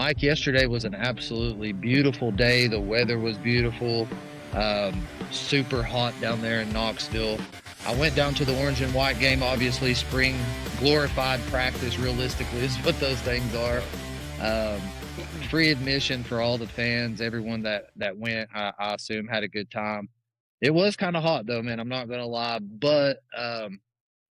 Mike, yesterday was an absolutely beautiful day. The weather was beautiful, super hot down there in Knoxville. I went down to the orange and white game. Obviously, spring glorified practice, realistically, is what those things are. Free admission for all the fans, everyone that went, I assume, had a good time. It was kind of hot, though, man. I'm not going to lie, but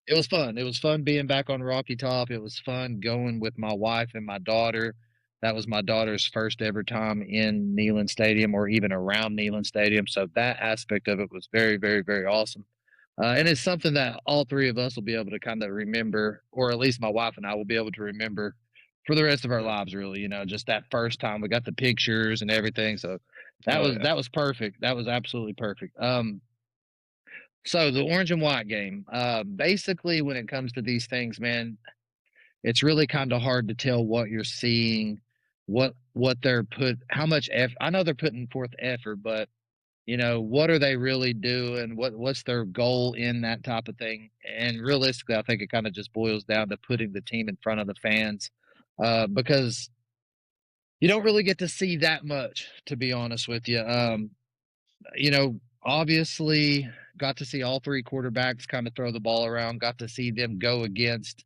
it was fun. It was fun being back on Rocky Top. It was fun going with my wife and my daughter. That was my daughter's first ever time in Neyland Stadium or even around Neyland Stadium. So that aspect of it was very, very, very awesome. And it's something that all three of us will be able to kind of remember, or at least my wife and I will be able to remember for the rest of our lives, really. Just that first time we got the pictures and everything. So that was perfect. That was absolutely perfect. So the orange and white game, basically when it comes to these things, man, it's really kind of hard to tell what you're seeing, what they're how much effort. I know they're putting forth effort, but what are they really doing? What's their goal in that type of thing? And realistically, I think it kind of just boils down to putting the team in front of the fans, because you don't really get to see that much, to be honest with you. Obviously got to see all three quarterbacks kind of throw the ball around, got to see them go against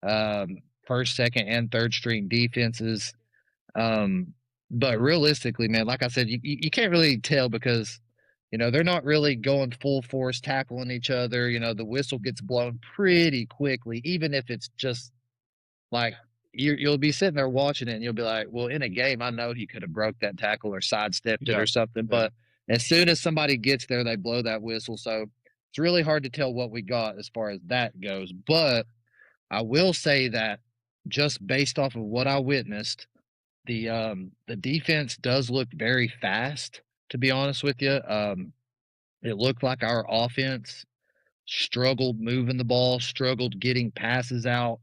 first, second, and third string defenses. But realistically, man, like I said, you can't really tell because, they're not really going full force tackling each other. The whistle gets blown pretty quickly, even if it's just like you'll be sitting there watching it and you'll be like, well, in a game, I know he could have broke that tackle or sidestepped it or something. But as soon as somebody gets there, they blow that whistle. So it's really hard to tell what we got as far as that goes. But I will say that just based off of what I witnessed, the defense does look very fast, to be honest with you. It looked like our offense struggled moving the ball, struggled getting passes out.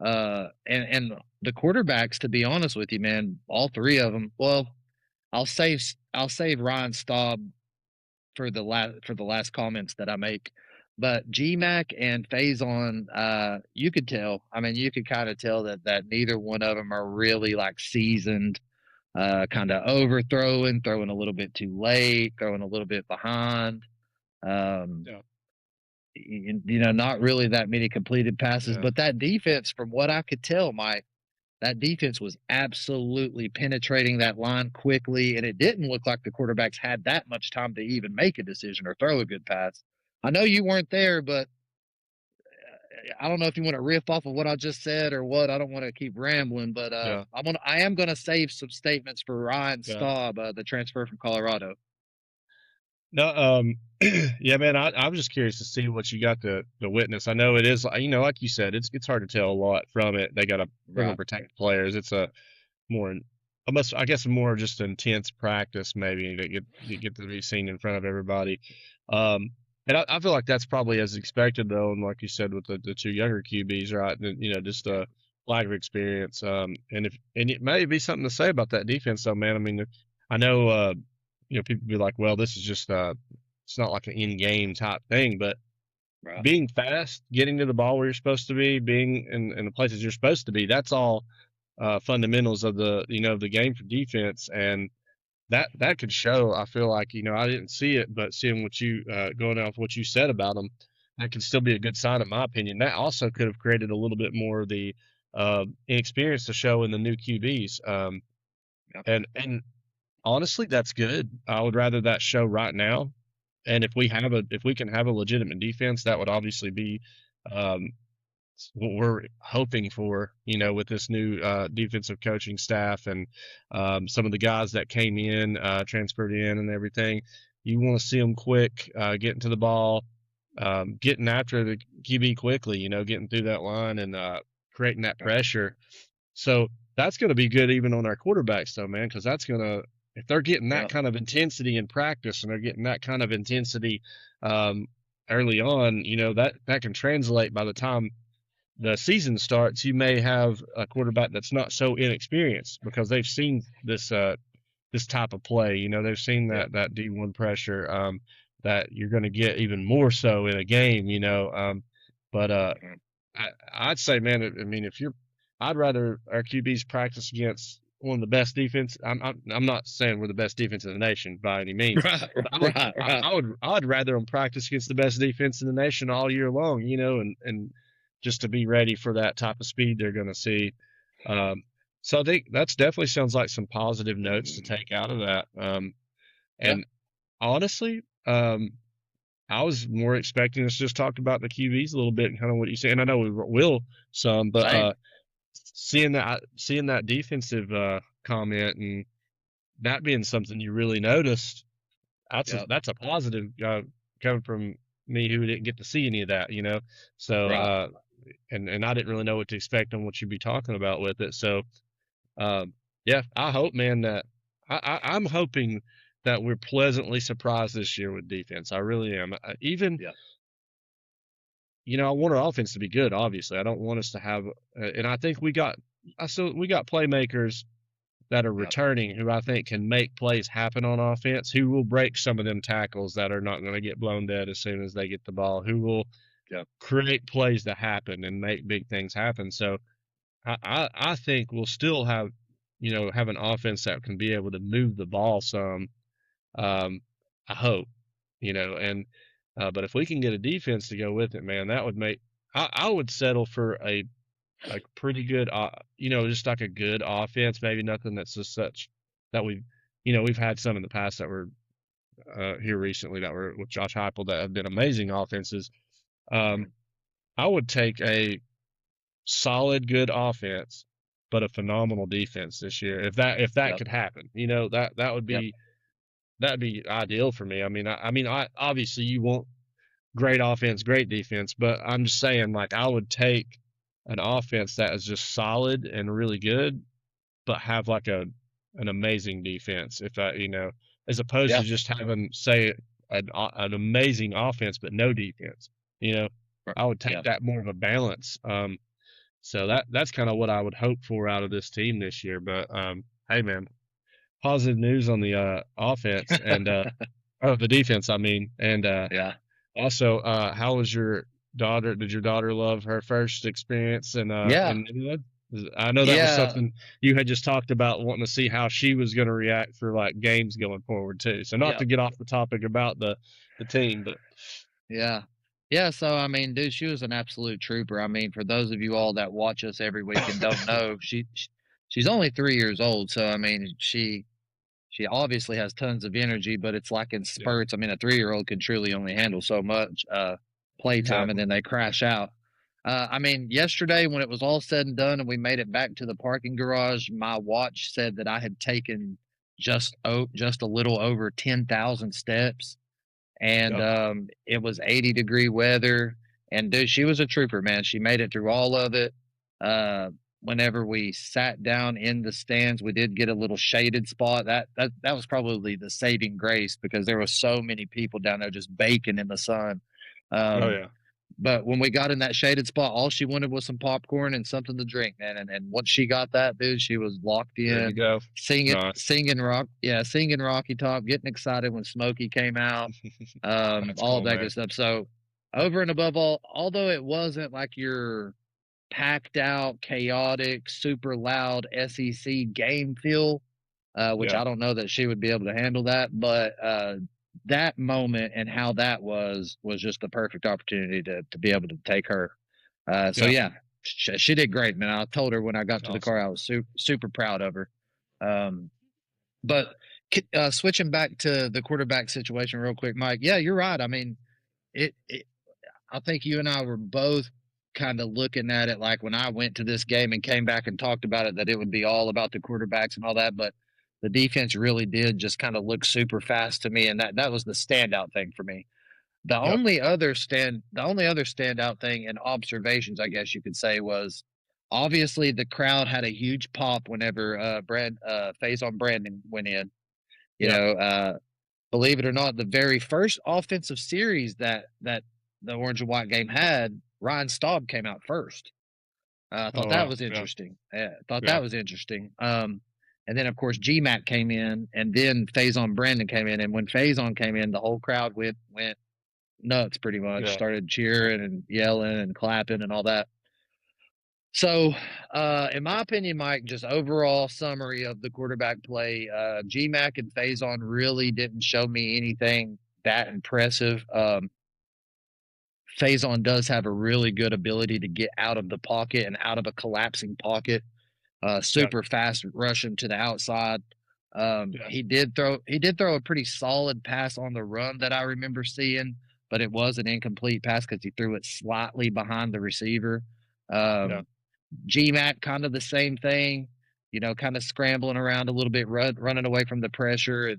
And the quarterbacks, to be honest with you, man, all three of them. Well, I'll save Ryan Staub for the last comments that I make. But GMAC and Faizon, you could tell. I mean, you could kind of tell that neither one of them are really like seasoned. Kind of overthrowing, throwing a little bit too late, throwing a little bit behind. Not really that many completed passes. But that defense, from what I could tell, Mike, that defense was absolutely penetrating that line quickly, and it didn't look like the quarterbacks had that much time to even make a decision or throw a good pass. I know you weren't there, but I don't know if you want to riff off of what I just said or what. I don't want to keep rambling, but I am gonna save some statements for Ryan Staub, the transfer from Colorado. No, yeah, man, I was just curious to see what you got to witness. I know it is, like you said, it's hard to tell a lot from it. They got to protect players. It's a more, almost, I guess, more just intense practice maybe that you get to be seen in front of everybody. And I feel like that's probably as expected though, and like you said with the two younger QBs, right? And, just a lack of experience. And it may be something to say about that defense though, man. I mean, I know. People be like, well, this is just it's not like an in-game type thing, but being fast, getting to the ball where you're supposed to be, being in the places you're supposed to be, that's all fundamentals of the game for defense, and that could show. I feel like I didn't see it, but seeing what you going off what you said about them, that could still be a good sign in my opinion. That also could have created a little bit more of the inexperience to show in the new QBs, and honestly, that's good. I would rather that show right now. And if we can have a legitimate defense, that would obviously be what we're hoping for, with this new defensive coaching staff and some of the guys that came in, transferred in and everything. You want to see them quick, getting to the ball, getting after the QB quickly, getting through that line and creating that pressure. So that's going to be good even on our quarterbacks though, man, because that's going to, if they're getting that kind of intensity in practice and they're getting that kind of intensity early on, that can translate by the time the season starts. You may have a quarterback that's not so inexperienced because they've seen this type of play. They've seen that D1 pressure that you're going to get even more so in a game. But I'd say, man, I mean, I'd rather our QBs practice against one of the best defense. I'm not saying we're the best defense in the nation by any means. Right, But right. I'd rather them practice against the best defense in the nation all year long, and just to be ready for that type of speed they're going to see. Um, so I think that's definitely sounds like some positive notes to take out of that. Yeah, And honestly, I was more expecting us to just talk about the QBs a little bit and kind of what you say. And I know we will some, but same. seeing that defensive comment and that being something you really noticed, Yep, that's a positive coming from me who didn't get to see any of that, So right. and I didn't really know what to expect on what you'd be talking about with it. So yeah, I hope, man, that I'm hoping that we're pleasantly surprised this year with defense. I really am. Even Yeah, I want our offense to be good. Obviously, I don't want us to have, and I think we got playmakers that are yep, returning who I think can make plays happen on offense, who will break some of them tackles that are not going to get blown dead as soon as they get the ball, who will yep, create plays to happen and make big things happen. So I think we'll still have an offense that can be able to move the ball some. Um, I hope, and but if we can get a defense to go with it, man, that would make I would settle for a pretty good, just like a good offense, maybe nothing that's just such that we've had some in the past that were here recently that were with Josh Heupel that have been amazing offenses. Um, mhm, I would take a solid, good offense, but a phenomenal defense this year. If that yep, could happen, that would yep, be ideal for me. I obviously you want great offense, great defense, but I'm just saying like I would take an offense that is just solid and really good, but have like an amazing defense. If that as opposed to yeah, just having say an amazing offense but no defense. You know, I would take yeah. that more of a balance. So that's kind of what I would hope for out of this team this year. But hey, man, positive news on the offense and the defense. I mean, and Yeah. also, how was your daughter? Did your daughter love her first experience Yeah. in Neyland? I know that was Yeah. something you had just talked about wanting to see how she was going to react for like games going forward too. So not Yeah. to get off the topic about the team, but Yeah. Yeah. So, I mean, dude, she was an absolute trooper. I mean, for those of you all that watch us every week and don't know, she's only 3 years old. So, I mean, she obviously has tons of energy, but it's like in yeah, spurts. I mean, a 3-year-old can truly only handle so much playtime, and exactly. then they crash out. I mean, yesterday when it was all said and done, and we made it back to the parking garage, my watch said that I had taken just a little over 10,000 steps, and Yeah. it was 80-degree weather. And dude, she was a trooper, man. She made it through all of it. Uh, Whenever we sat down in the stands, we did get a little shaded spot. That was probably the saving grace because there was so many people down there just baking in the sun. Oh Um, yeah. but when we got in that shaded spot, all she wanted was some popcorn and something to drink, man. And once she got that, dude, she was locked Ready to in, go. Nice. singing Rocky Top, getting excited when Smokey came out, That's all of cool, that good man. stuff. So over and above all, although it wasn't like your packed out, chaotic, super loud SEC game feel, which Yeah. I don't know that she would be able to handle that, but that moment and how that was just the perfect opportunity to be able to take her. So Yeah. yeah, she did great, man. I told her when I got That's to the car, awesome. I was super proud of her. Um, but switching back to the quarterback situation real quick, Mike. Yeah, you're right. I mean, it I think you and I were both kind of looking at it like when I went to this game and came back and talked about it that it would be all about the quarterbacks and all that, but the defense really did just kind of look super fast to me, and that was the standout thing for me. Yep. The only other standout thing in observations, I guess you could say, was obviously the crowd had a huge pop whenever Faizon Brandon went in. You Yeah. know, believe it or not, the very first offensive series that the orange and white game had, Ryan Staub came out first. I Oh thought that wow. was Yeah. interesting. Yeah, I thought Yeah. that was interesting. And then of course GMAC came in, and then Faison Brandon came in, and when Faison came in, the whole crowd went nuts, pretty much. Yeah. Started cheering and yelling and clapping and all that. So, in my opinion, Mike, just overall summary of the quarterback play, GMAC and Faizon really didn't show me anything that impressive. Faizon does have a really good ability to get out of the pocket and out of a collapsing pocket. Yeah, Super fast rushing to the outside. yeah, He did throw a pretty solid pass on the run that I remember seeing, but it was an incomplete pass because he threw it slightly behind the receiver. yeah, Um, GMAC kind of the same thing, kind of scrambling around a little bit, running away from the pressure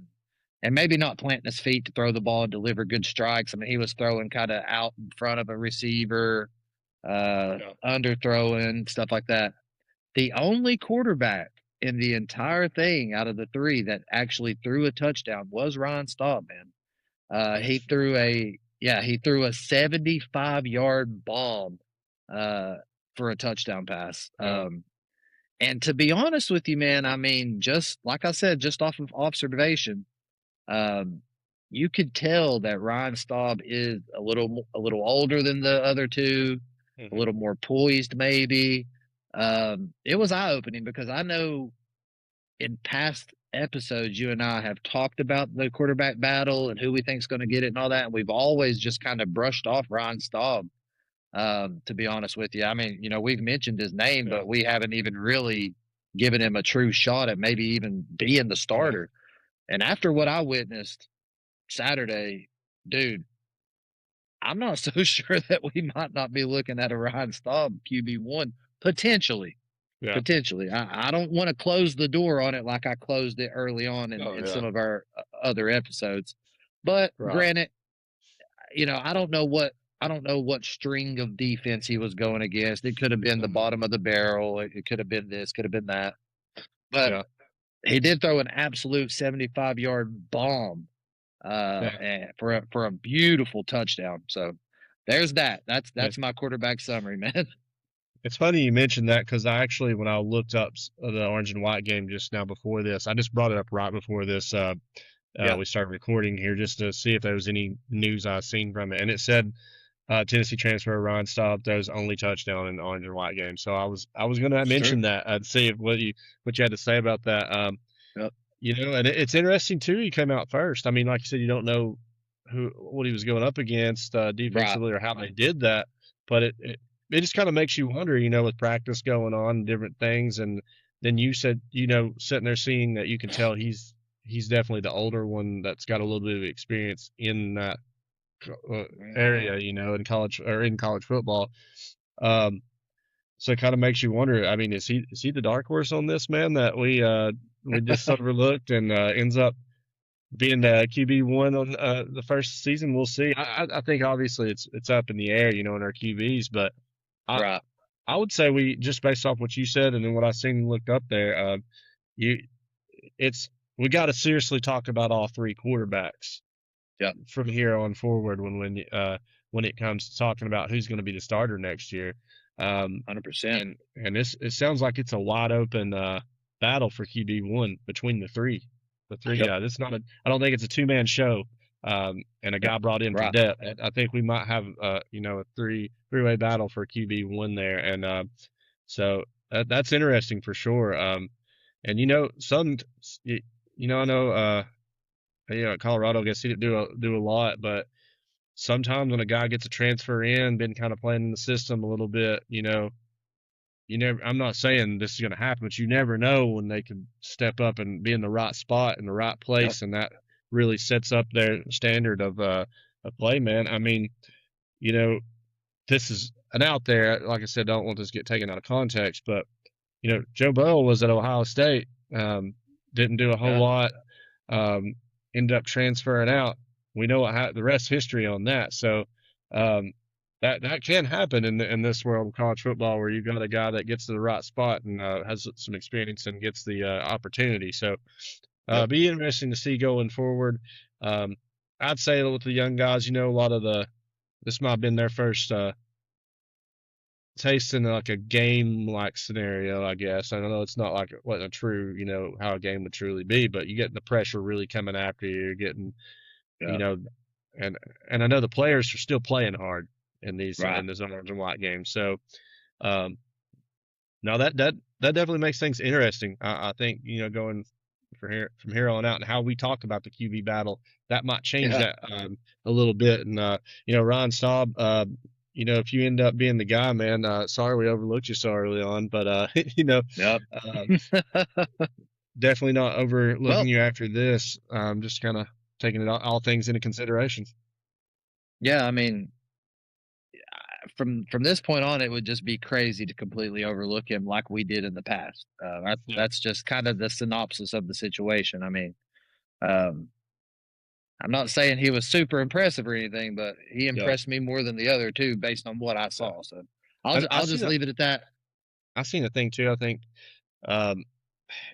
and maybe not planting his feet to throw the ball and deliver good strikes. I mean, he was throwing kind of out in front of a receiver, yeah. underthrowing, stuff like that. The only quarterback in the entire thing out of the three that actually threw a touchdown was Ryan Staub, man. He Nice. threw a 75-yard bomb uh, for a touchdown pass. Yeah, And to be honest with you, man, I mean, just like I said, just off of observation, um, you could tell that Ryan Staub is a little older than the other two, a hmm little more poised, maybe. It was eye opening because I know in past episodes you and I have talked about the quarterback battle and who we think is going to get it and all that, and we've always just kind of brushed off Ryan Staub. To be honest with you, I mean, we've mentioned his name, yeah, but we haven't even really given him a true shot at maybe even being the yeah, starter. And after what I witnessed Saturday, dude, I'm not so sure that we might not be looking at a Ryan Staub QB1 potentially. yeah. Potentially. I don't want to close the door on it like I closed it early on in, Oh in yeah, some of our other episodes. But right. granted, I don't know what string of defense he was going against. It could have been the hmm bottom of the barrel. It could have been this, could have been that. But Yeah, he did throw an absolute 75-yard bomb yeah. for a beautiful touchdown. So there's that. That's Yeah. that's my quarterback summary, man. It's funny you mentioned that because I actually, when I looked up the orange and white game just now before this, I just brought it up right before this. Yeah. We started recording here just to see if there was any news I seen from it, and it said Tennessee transfer Ryan Staub throws only touchdown in the orange and white game. So I was going to It's true. mention that. I'd see if what you had to say about that. Yep. And it's interesting too. He came out first. I mean, like you said, you don't know what he was going up against Right. defensively or how they did that, but it just kind of makes you wonder, with practice going on, different things, and then you said, sitting there seeing that you can tell he's definitely the older one that's got a little bit of experience in that Mhm. area, in college football. Um, so it kind of makes you wonder. I mean, is he the dark horse on this, man, that we just overlooked and ends up being the QB1 on the first season? We'll see. I think obviously it's up in the air, in our QBs, but I Right. I would say we just based off what you said and then what I seen and looked up there, you it's we got to seriously talk about all three quarterbacks Yep. from here on forward when it comes to talking about who's going to be the starter next year. Um, 100%. and it sounds like it's a wide open battle for QB1 between the three Yep. guys. It's not a I don't think it's a two-man show. And a Yep. guy brought in for Right. depth. I think we might have a three-way battle for QB1 there, and so that's interesting for sure. And I know Colorado, I guess he didn't do a lot, but sometimes when a guy gets a transfer in, been kind of playing in the system a little bit, I'm not saying this is going to happen, but you never know when they can step up and be in the right spot in the right Yep. place, and that really sets up their standard of play, man. I mean, you know, this is an out there. Like I said, don't want this to get taken out of context, but Joe Burrow was at Ohio State, didn't do a whole Yeah. lot, um, ended up transferring out. We know the rest history on that. So um, that can happen in this world of college football, where you've got a guy that gets to the right spot and has some experience and gets the opportunity. So Yep. be interesting to see going forward. Um, I'd say with the young guys, a lot of this might have been their first taste in like a game like scenario, I guess. I know it's not like what a true, how a game would truly be, but you get the pressure really coming after you. You're getting, you Yep. know, and I know the players are still playing hard in these Right. orange and white games. So, um, No, that definitely makes things interesting. I think going from here on out and how we talk about the QB battle that might change Yeah. that a little bit. And Ryan Staub, if you end up being the guy, man, sorry we overlooked you so early on, but Yep. uh, definitely not overlooking Well, you after this. Just kind of taking all things into consideration. yeah, I mean, from this point on, it would just be crazy to completely overlook him like we did in the past. Yeah, That's just kind of the synopsis of the situation. I mean, um, I'm not saying he was super impressive or anything, but he yeah, impressed me more than the other two based on what I yeah. saw. So And I'll just leave it at that. I seen a thing too. I think um,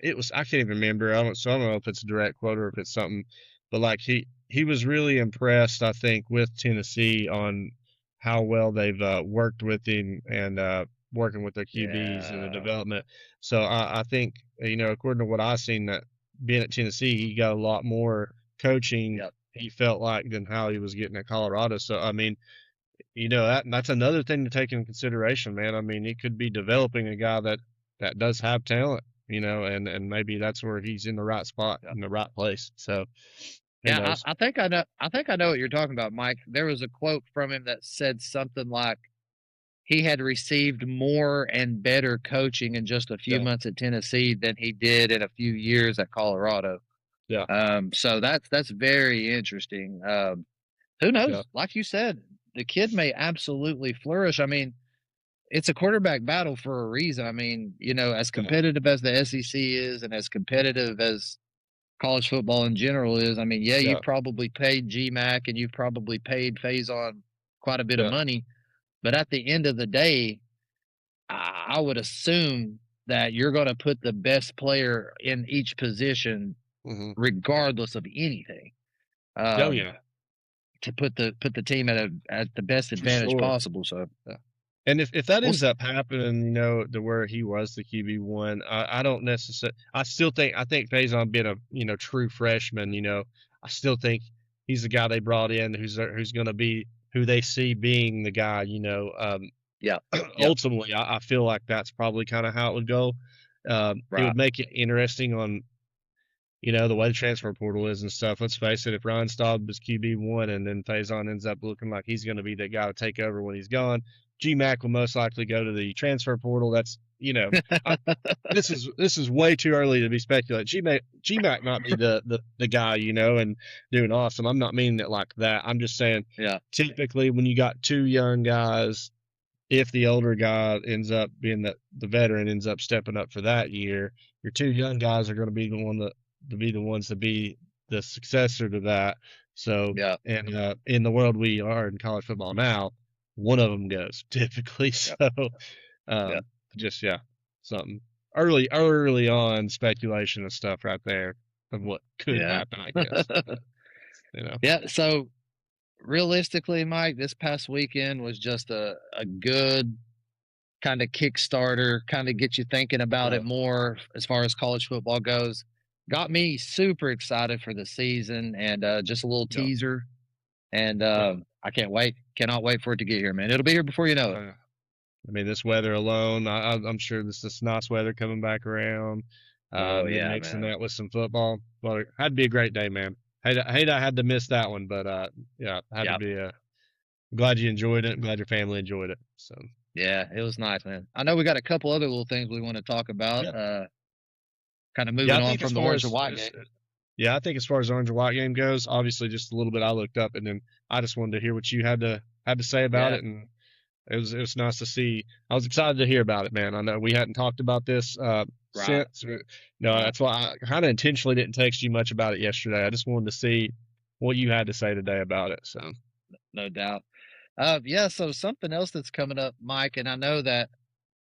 it was I can't even remember. I don't know if it's a direct quote or if it's something, but like he was really impressed. I think with Tennessee on how well they've worked with him and working with their QBs and the Yeah. development. So I think according to what I seen that being at Tennessee, he got a lot more coaching. Yep. He felt like than how he was getting at Colorado. So I mean, that's another thing to take into consideration, man. I mean, he could be developing a guy that does have talent, and maybe that's where he's in the right spot Yep. in the right place. So who Yeah, knows? I think I know. I think I know what you're talking about, Mike. There was a quote from him that said something like he had received more and better coaching in just a few Yeah, months at Tennessee than he did in a few years at Colorado. yeah, So that's very interesting. Who yeah, knows? Like you said, the kid may absolutely flourish. I mean, it's a quarterback battle for a reason. I mean, as yeah, competitive as the SEC is, and as competitive as college football in general is, I mean, yeah, yeah, you've probably paid GMAC and you've probably paid Faizon quite a bit of yeah. money, but at the end of the day, I would assume that you're going to put the best player in each position, Hmm. regardless of anything, Oh um, yeah, to put the team at the best for advantage sure. possible. So Yeah. And if that we'll ends up happening, to where he was the QB1, I don't necessarily. I think Faison being a true freshman, I still think he's the guy they brought in who's going to be who they see being the guy. yeah, yep, Ultimately, I feel like that's probably kind of how it would go. It right, would make it interesting on the way the transfer portal is and stuff. Let's face it, if Ryan Staub is QB1 and then Faison ends up looking like he's going to be that guy to take over when he's gone, GMAC will most likely go to the transfer portal. That's I, this is way too early to be speculating. GMAC might be the guy, and doing awesome. I'm not meaning it like that. I'm just saying yeah, typically when you got two young guys, if the older guy ends up being the veteran ends up stepping up for that year, your two young guys are going to be the ones to be the successor to that. So, yeah, and in the world we are in college football now, one of them goes typically. yeah, So, yeah, um, just something early on speculation and stuff right there of what could yeah. happen, I guess. But, Yeah, so realistically, Mike, this past weekend was just a good kind of Kickstarter, kind of get you thinking about yeah, it more as far as college football goes. Got me super excited for the season and just a little yeah, teaser. And yeah. I can't wait. Cannot wait for it to get here, man. It'll be here before you know it. Uh, I mean, this weather alone, I'm sure this nice weather coming back around, Oh, then yeah, mixing man. that with some football. Well, it had to be a great day, man. Hate I had to miss that one, but yeah, had to Yeah. be. Glad you enjoyed it. I'm glad your family enjoyed it. So Yeah, it was nice, man. I know we got a couple other little things we want to talk about, yeah, kind of yeah. moving I on think as from the far orange and as white game. yeah, I think as far as the orange and white game goes, obviously just a little bit I looked up, and then I just wanted to hear what you had to say about Yeah, it, and it was nice to see. I was excited to hear about it, man. I know we hadn't talked about this right, since. No, right. that's why I kind of intentionally didn't text you much about it yesterday. I just wanted to see what you had to say today about it. So No doubt. Yeah, so something else that's coming up, Mike, and I know that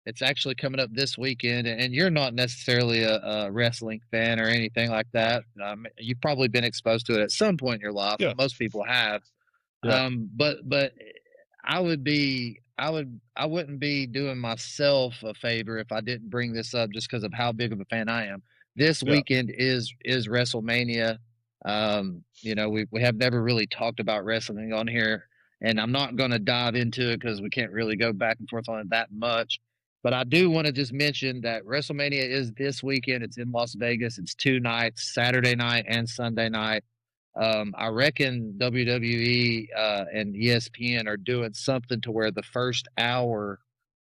it's actually coming up this weekend, and you're not necessarily a wrestling fan or anything like that. You've probably been exposed to it at some point in your life. yeah, Most people have. yeah, But I wouldn't be doing myself a favor if I didn't bring this up just because of how big of a fan I am. This yeah, weekend is WrestleMania. We have never really talked about wrestling on here, and I'm not going to dive into it because we can't really go back and forth on it that much. But I do want to just mention that WrestleMania is this weekend. It's in Las Vegas. It's 2 nights, Saturday night and Sunday night. I reckon WWE and ESPN are doing something to where the first hour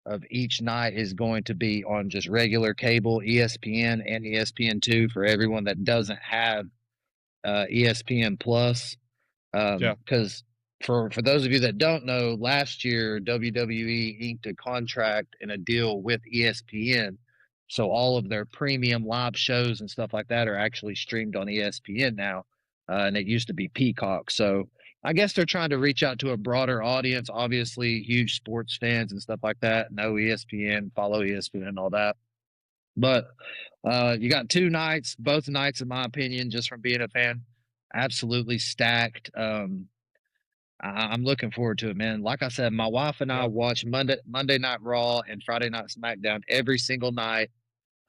of each night is going to be on just regular cable, ESPN and ESPN2 for everyone that doesn't have ESPN Plus. Yeah. Because for those of you that don't know, last year WWE inked a contract and a deal with ESPN, so all of their premium live shows and stuff like that are actually streamed on ESPN now, and it used to be Peacock. So I guess they're trying to reach out to a broader audience. Obviously, huge sports fans and stuff like that know ESPN, follow ESPN, and all that. But you got 2 nights, both nights, in my opinion, just from being a fan, absolutely stacked. I'm looking forward to it, man. Like I said, my wife and I Yeah. watch Monday Night Raw and Friday Night SmackDown every single night,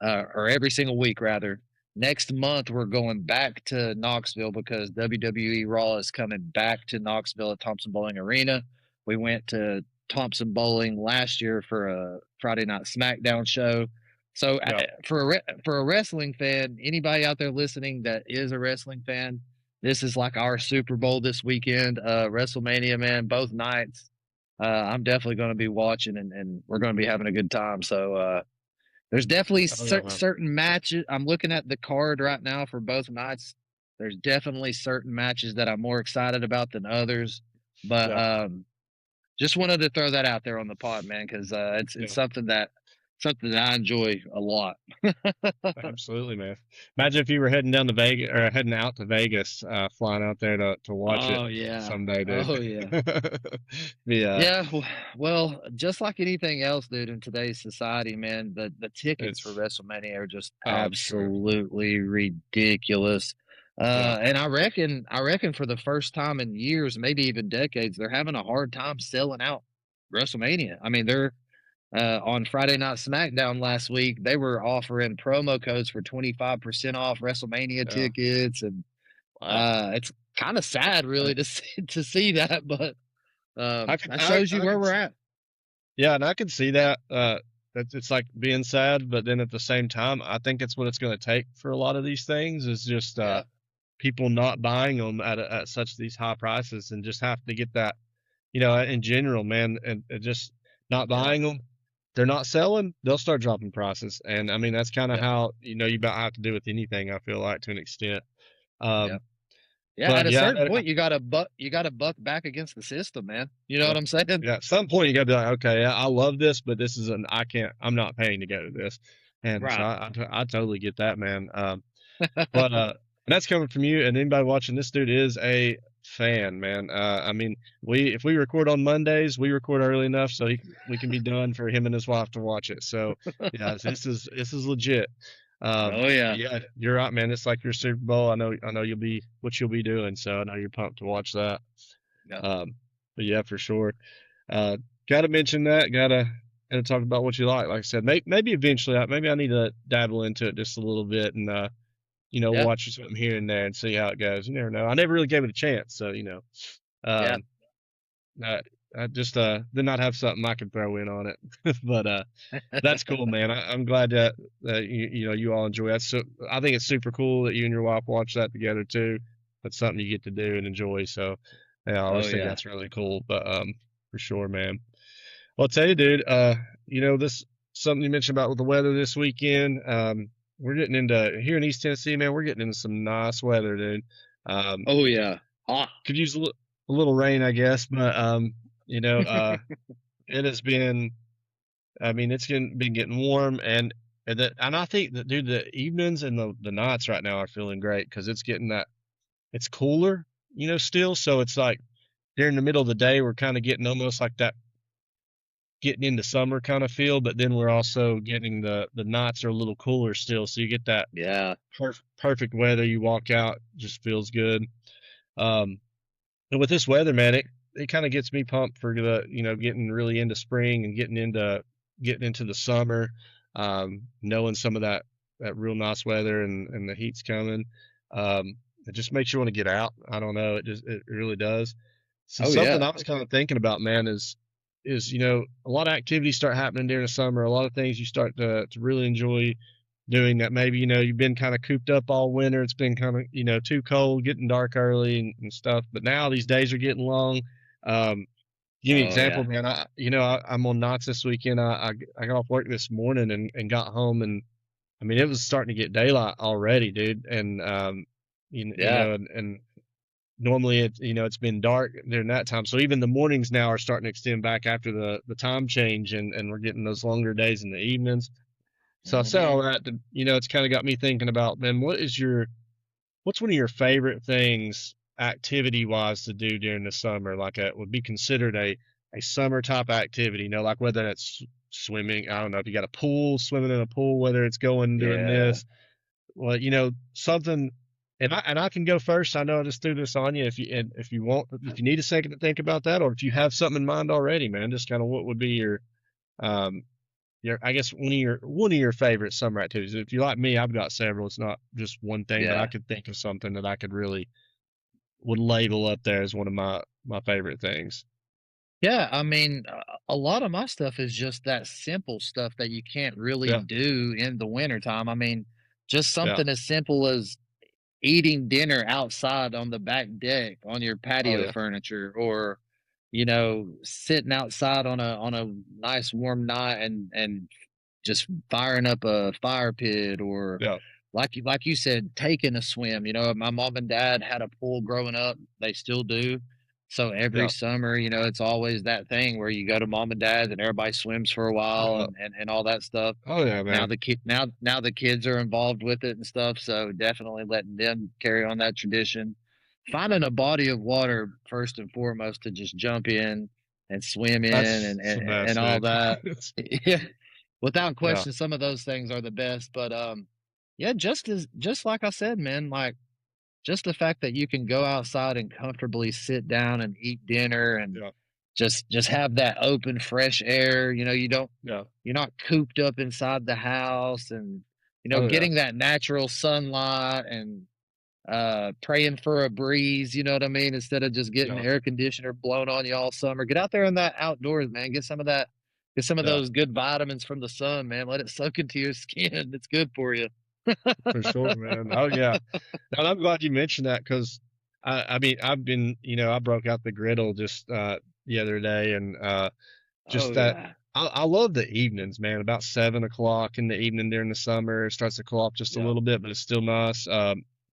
or every single week rather. Next month we're going back to Knoxville because WWE Raw is coming back to Knoxville at Thompson Bowling Arena. We went to Thompson Bowling last year for a Friday Night SmackDown show. So Yeah. for a wrestling fan, anybody out there listening that is a wrestling fan, this is like our Super Bowl this weekend. WrestleMania, man, both nights. I'm definitely going to be watching, and we're going to be having a good time. So there's definitely Oh yeah, man. certain matches. I'm looking at the card right now for both nights. There's definitely certain matches that I'm more excited about than others. But Yeah. just wanted to throw that out there on the pod, man, because it's Yeah. something that I enjoy a lot. Absolutely, man. Imagine if you were heading down to Vegas or heading out to Vegas, flying out there to watch it Oh yeah. someday, dude. Oh yeah. Yeah, Yeah, well, just like anything else, dude, in today's society, man, the tickets for it's WrestleMania are just I'm sure. absolutely ridiculous. Yeah, And I reckon for the first time in years, maybe even decades, they're having a hard time selling out WrestleMania. I mean, they're on Friday Night SmackDown last week, they were offering promo codes for 25% off WrestleMania yeah. tickets, and Wow. it's kind of sad, Uh, really, to see that, but I could, that shows you I where could, we're at. yeah, and I could see that. That it's like being sad, but then at the same time, I think it's what it's going to take for a lot of these things is just Yeah, people not buying them at such these high prices and just have to get that, in general, man, and just not yeah, buying them. They're not selling, they'll start dropping prices. And I mean, that's kind of yeah, how, you about have to do with anything, I feel like, to an extent. yeah, Um, yeah. At but a yeah, certain point, you got to buck back against the system, man. You know yeah, what I'm saying? yeah. At some point, you gotta be like, okay, yeah, I love this, but this is I'm not paying to go to this. And so Right. I totally get that, man. But and that's coming from you and anybody watching. This dude is a fan, man. I mean, if we record on Mondays, we record early enough so we can be done for him and his wife to watch it. So yeah, this is legit. Oh But yeah, yeah, you're right, man. It's like your Super Bowl. I know you'll be doing. So I know you're pumped to watch that. yeah, Um, but yeah, for sure. Uh, gotta mention that. Gotta talk about what you like. Like I said, maybe eventually, maybe I need to dabble into it just a little bit and yeah, watch something here and there and see how it goes. You never know. I never really gave it a chance, so yeah. um, I just did not have something I could throw in on it. But that's cool, man. I'm glad that you all enjoy that. So I think it's super cool that you and your wife watch that together too. That's something you get to do and enjoy. So yeah, I Oh always think yeah. that's really cool. But for sure, man. Well, I'll tell you, dude. This something you mentioned about with the weather this weekend. We're getting into here in East Tennessee, man. We're getting into some nice weather, dude. Oh Just yeah. Ah. could use a little rain, I guess, but you know, uh, it has been. I mean, been getting warm, and I think that, dude, the evenings and the nights right now are feeling great because it's getting that it's cooler, still. So it's like during the middle of the day, we're kind of getting almost like that getting into summer kind of feel, but then we're also getting the nights are a little cooler still, so you get that Yeah. perfect weather. You walk out, just feels good. Um, and with this weather, man, it kind of gets me pumped for the getting really into spring and getting into the summer. Knowing some of that real nice weather and the heat's coming. It just makes you want to get out. I don't know, it really does. So Oh something yeah. I was kind of thinking about, man, is is, a lot of activities start happening during the summer. A lot of things you start to really enjoy doing that maybe, you've been kind of cooped up all winter. It's been kind of, too cold, getting dark early and stuff. But now these days are getting long. Um, Give me an Oh example, yeah. man. I'm on nights this weekend. I got off work this morning and got home, and I mean, it was starting to get daylight already, dude. And Yeah. and normally it's been dark during that time. So even the mornings now are starting to extend back after the time change, and we're getting those longer days in the evenings. So I said Hmm. all that to, it's kind of got me thinking about, man, what's one of your favorite things activity wise to do during the summer? Like would be considered a summer type activity, like whether it's swimming, I don't know if you got a pool, swimming in a pool, whether it's going doing Yeah. this, well, something. And I can go first. I know I just threw this on you. If you want, if you need a second to think about that, or if you have something in mind already, man, just kind of what would be um I guess one of your favorite summer activities. If you like me, I've got several. It's not just one thing, but I Yeah. could think of something that I could really would label up there as one of my favorite things. Yeah, I mean, a lot of my stuff is just that simple stuff that you can't really Yeah, do in the wintertime. I mean, just yeah, something as simple as eating dinner outside on the back deck on your oh patio yeah, furniture, or sitting outside on a nice warm night and just firing up a fire pit, or yeah, like you said, taking a swim. My mom and dad had a pool growing up. They still do. So every yeah, summer, it's always that thing where you go to mom and dad and everybody swims for a while, yeah, and all that stuff. oh yeah, Now man. the kids are involved with it and stuff, so definitely letting them carry on that tradition. Finding a body of water first and foremost to just jump in and swim in, That's the and best, all dude. that. Yeah, without Yeah, question, some of those things are the best. But yeah, just like I said, man, like just the fact that you can go outside and comfortably sit down and eat dinner and yeah, just have that open fresh air. yeah, You're not cooped up inside the house, and oh yeah, getting that natural sunlight, and praying for a breeze, you know what I mean, instead of just getting yeah, air conditioner blown on you all summer. Get out there in that outdoors, man. Get some of yeah, those good vitamins from the sun, man. Let it soak into your skin. It's good for you. for sure, man. Oh yeah. And I'm glad you mentioned that because I mean, I broke out the griddle just the other day, and Oh just that yeah. I love the evenings, man. About 7 o'clock in the evening during the summer, it starts to cool off just a Yep. little bit, but it's still nice.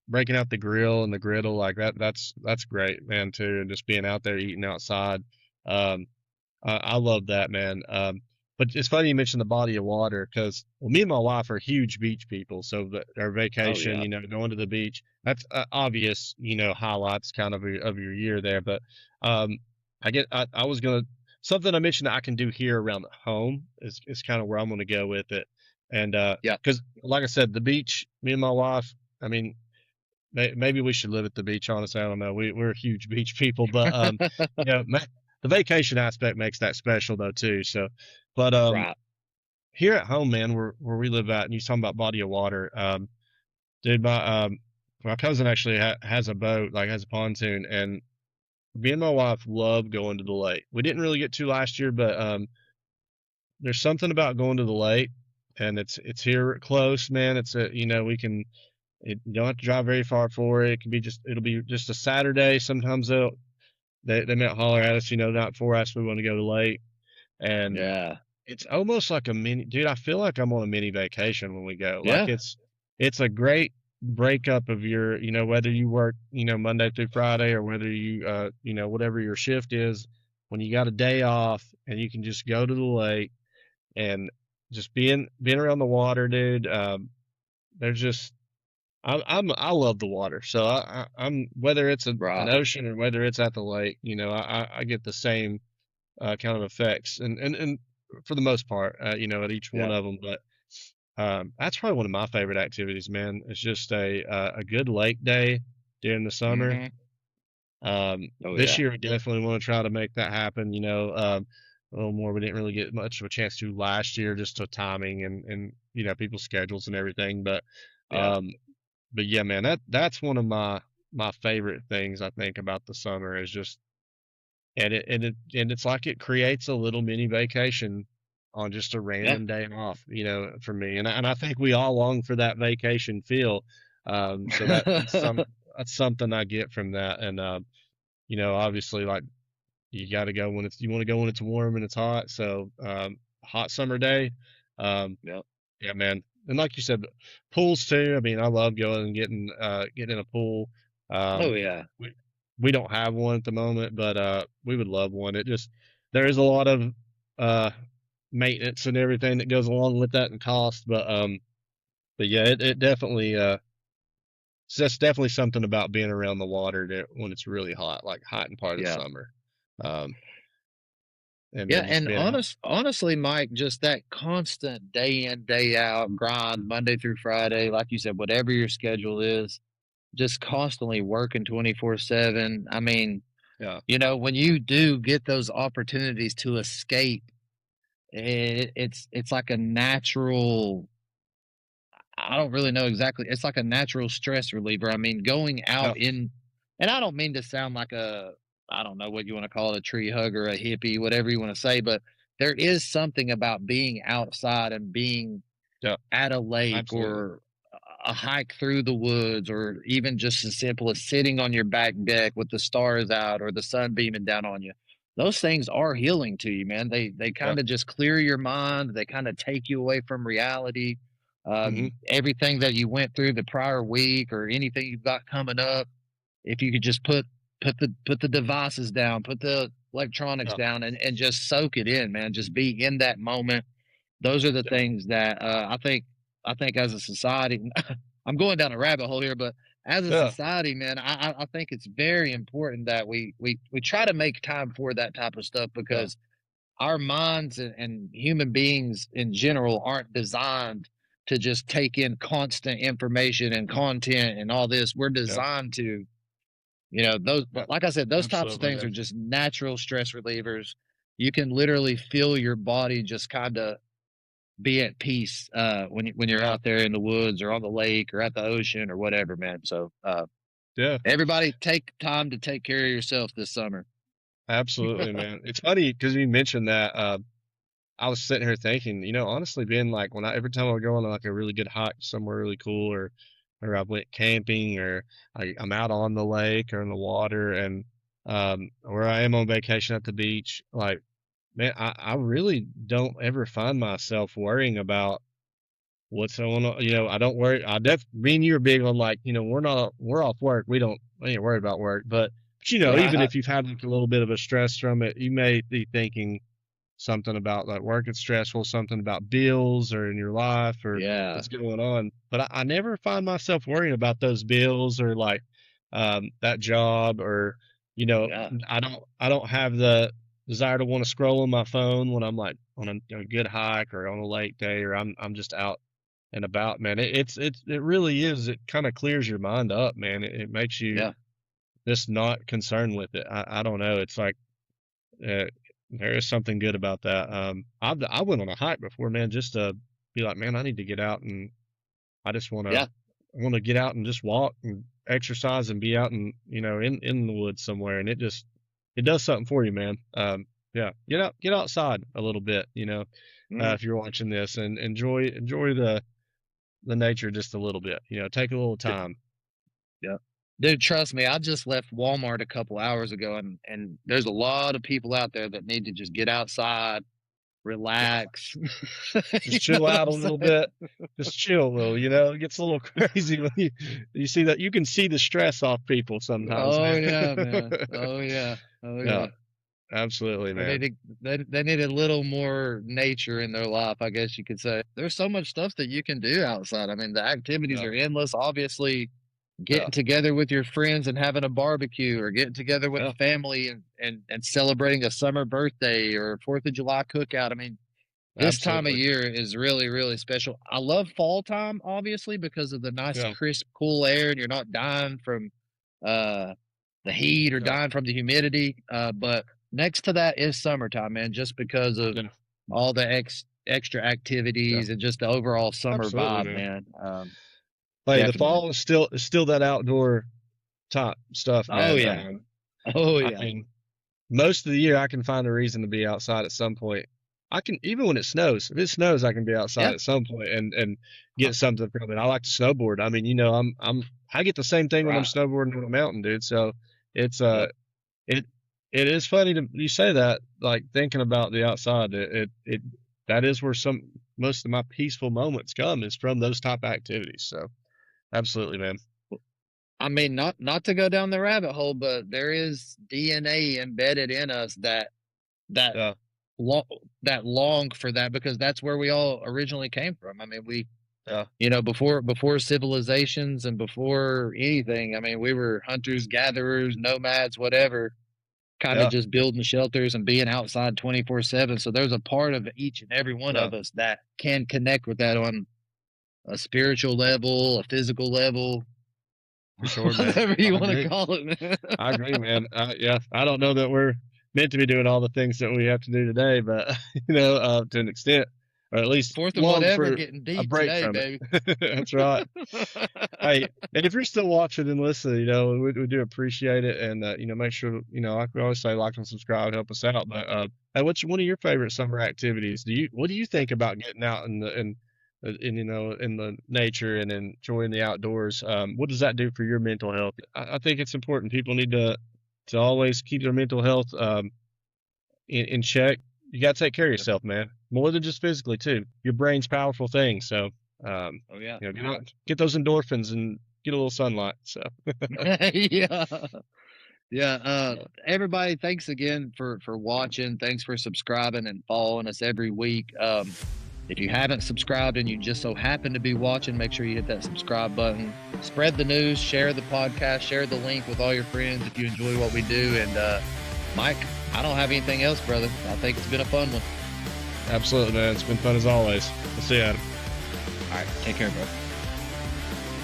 Breaking out the grill and the griddle like that, that's great, man, too. And just being out there eating outside. Um, I love that, man. But it's funny you mentioned the body of water because, well, me and my wife are huge beach people. So our Oh vacation, yeah. going to the beach, that's obvious, highlights kind of your year there. But um, I was gonna something I mentioned that I can do here around home is kind of where I'm gonna go with it. And Yeah. because, like I said, the beach, me and my wife, I mean, maybe we should live at the beach. Honestly, I don't know. We're huge beach people, but the vacation aspect makes that special though too. So, but Right. here at home, man, where we live at, and you talking about body of water, dude, my cousin actually has a boat, like has a pontoon, and me and my wife love going to the lake. We didn't really get to last year, but there's something about going to the lake, and it's here close, man. It's a we can you don't have to drive very far for it. It can be it'll be just a Saturday. Sometimes they might holler at us, not for us. We want to go to the lake, and Yeah. it's almost like a mini. Dude, I feel like I'm on a mini vacation when we go. Like Yeah. it's a great breakup of your, whether you work, Monday through Friday or whether you, whatever your shift is. When you got a day off and you can just go to the lake and just being around the water, dude. There's just I love the water. So I'm whether it's an Right. ocean or whether it's at the lake, I get the same kind of effects, and for the most part, at each one Yeah. of them. But that's probably one of my favorite activities, man. It's just a good lake day during the summer. Hmm. Oh This yeah. year we definitely want to try to make that happen. A little more. We didn't really get much of a chance to last year, just to timing and people's schedules and everything. Yeah. Um, but yeah, man, that's one of my favorite things I think about the summer is just And it's like it creates a little mini vacation on just a Yeah. random day off, for me. And I think we all long for that vacation feel. So that's something I get from that. And obviously, like, you want to go when it's warm and it's hot. So hot summer day, um, Yep. yeah, man. And like you said, pools too. I mean, I love going and getting in a pool. Oh Um, yeah. we we don't have one at the moment, but we would love one. There is a lot of uh maintenance and everything that goes along with that and cost, but yeah, it definitely that's definitely something about being around the water when it's really hot, like hot in part of the Yeah. summer. Um, and Yeah, then just and being out. honestly, Mike, just that constant day in, day out grind, Monday through Friday, like you said, whatever your schedule is, just constantly working 24/7. I mean, Yeah. when you do get those opportunities to escape, it's like a natural. I don't really know exactly. It's like a natural stress reliever. I mean, going Yeah. out and I don't mean to sound like I don't know what you want to call it, a tree hugger, a hippie, whatever you want to say, but there is something about being outside and being Yeah. at a lake Absolutely. or a hike through the woods or even just as simple as sitting on your back deck with the stars out or the sun beaming down on you. Those things are healing to you, man. They Yeah. kind of just clear your mind. They kind of take you away from reality. Hmm. Everything that you went through the prior week or anything you've got coming up, if you could just put the devices down, put the electronics Yeah. down, and just soak it in, man. Just be in that moment. Those are the Yeah. things that I think as a society, I'm going down a rabbit hole here, but as a Yeah. society, man, I think it's very important that we try to make time for that type of stuff Yeah. because our minds and human beings in general aren't designed to just take in constant information and content and all this. We're Yeah. designed to, those, Yeah. like I said, those types of Absolutely, things are man. just natural stress relievers. You can literally feel your body just kind of be at peace when you're Yeah. out there in the woods or on the lake or at the ocean or whatever, man. So Yeah. everybody take time to take care of yourself this summer. Absolutely, man. It's funny because you mentioned that. I was sitting here thinking, honestly, being like every time I go on like a really good hike somewhere really cool, or I went camping, or I'm out on the lake or in the water, and where I am on vacation at the beach, like, man, I really don't ever find myself worrying about what's going on. I don't worry. Me and you are big on, like, we're off work. We ain't worried about work. But even Right. if you've had like a little bit of a stress from it, you may be thinking something about like work is stressful, something about bills or in your life or Yeah. what's going on. But I never find myself worrying about those bills or like that job, or you know, Yeah. I don't have the desire to want to scroll on my phone when I'm like on a good hike or on a lake day, or I'm just out and about, man. It really is. It kind of clears your mind up, man. It makes you Yeah. just not concerned with it. I don't know. It's like uh, there is something good about that. I went on a hike before, man, just to be like, man, I need to get out, and I just Yeah. want to get out and just walk and exercise and be out and in the woods somewhere, and it does something for you, man. Yeah, get outside a little bit, Mhm. if you're watching this, and enjoy the nature just a little bit, take a little time. Yeah. Dude, trust me, I just left Walmart a couple hours ago and there's a lot of people out there that need to just get outside, Yeah, relax. You just know chill what out I'm a little saying? bit. Just chill a little, it gets a little crazy when you see that. You can see the stress off people sometimes, Oh man. yeah, man. Oh yeah. Oh Yeah, yeah. absolutely, They need man. to, they need a little more nature in their life, I guess you could say. There's so much stuff that you can do outside. I mean, the activities Yeah, are endless. Obviously, yeah, getting together with your friends and having a barbecue or getting together with yeah, family and celebrating a summer birthday or 4th of July cookout. I mean, this time of absolutely. year is really, really special. I love fall time, obviously, because of the nice, Yeah, crisp, cool air, and you're not dying from uh, the heat or yeah, dying from the humidity. But next to that is summertime, man, just because of yeah, all the extra yeah. activities and just the overall summer Absolutely, vibe, man. man. Like the Definitely. fall is still that outdoor type stuff, Oh man. yeah. Oh I yeah. mean, most of the year I can find a reason to be outside at some point. I can, even when it snows. If it snows, I can be outside Yeah. at some point and get something from it. I like to snowboard. I mean, I get the same thing when I'm snowboarding on a mountain, dude. So it's it is funny to you say that, like thinking about the outside. That is where most of my peaceful moments come, is from those type of activities. So absolutely, man. I mean, not to go down the rabbit hole, but there is DNA embedded in us that Yeah. long for that, because that's where we all originally came from. I mean, Yeah. before civilizations and before anything, I mean, we were hunters, gatherers, nomads, whatever, kind of Yeah. just building shelters and being outside 24/7. So there's a part of each and every one Yeah. of us that can connect with that on a spiritual level, a physical level, For sure, man. whatever I you want to agree. call it, man. I agree, man. Yeah, I don't know that we're meant to be doing all the things that we have to do today, but to an extent, or at least Fourth and long whatever, for getting a deep break today, from baby. it. That's right. Hey, and if you're still watching and listening, we do appreciate it, and make sure, like we always say, like and subscribe, help us out. But hey, what's one of your favorite summer activities? What do you think about getting out in the nature and enjoying the outdoors? What does that do for your mental health? I think it's important. People need to always keep their mental health in check. You got to take care of yourself, man. More than just physically too. Your brain's a powerful thing. So, Oh yeah. get out, get those endorphins and get a little sunlight. So, Yeah. Yeah. Everybody, thanks again for watching. Thanks for subscribing and following us every week. If you haven't subscribed and you just so happen to be watching, make sure you hit that subscribe button. Spread the news, share the podcast, share the link with all your friends if you enjoy what we do. And Mike, I don't have anything else, brother. I think it's been a fun one. absolutely, man. It's been fun as always. We'll see you, Adam. All right. Take care, bro.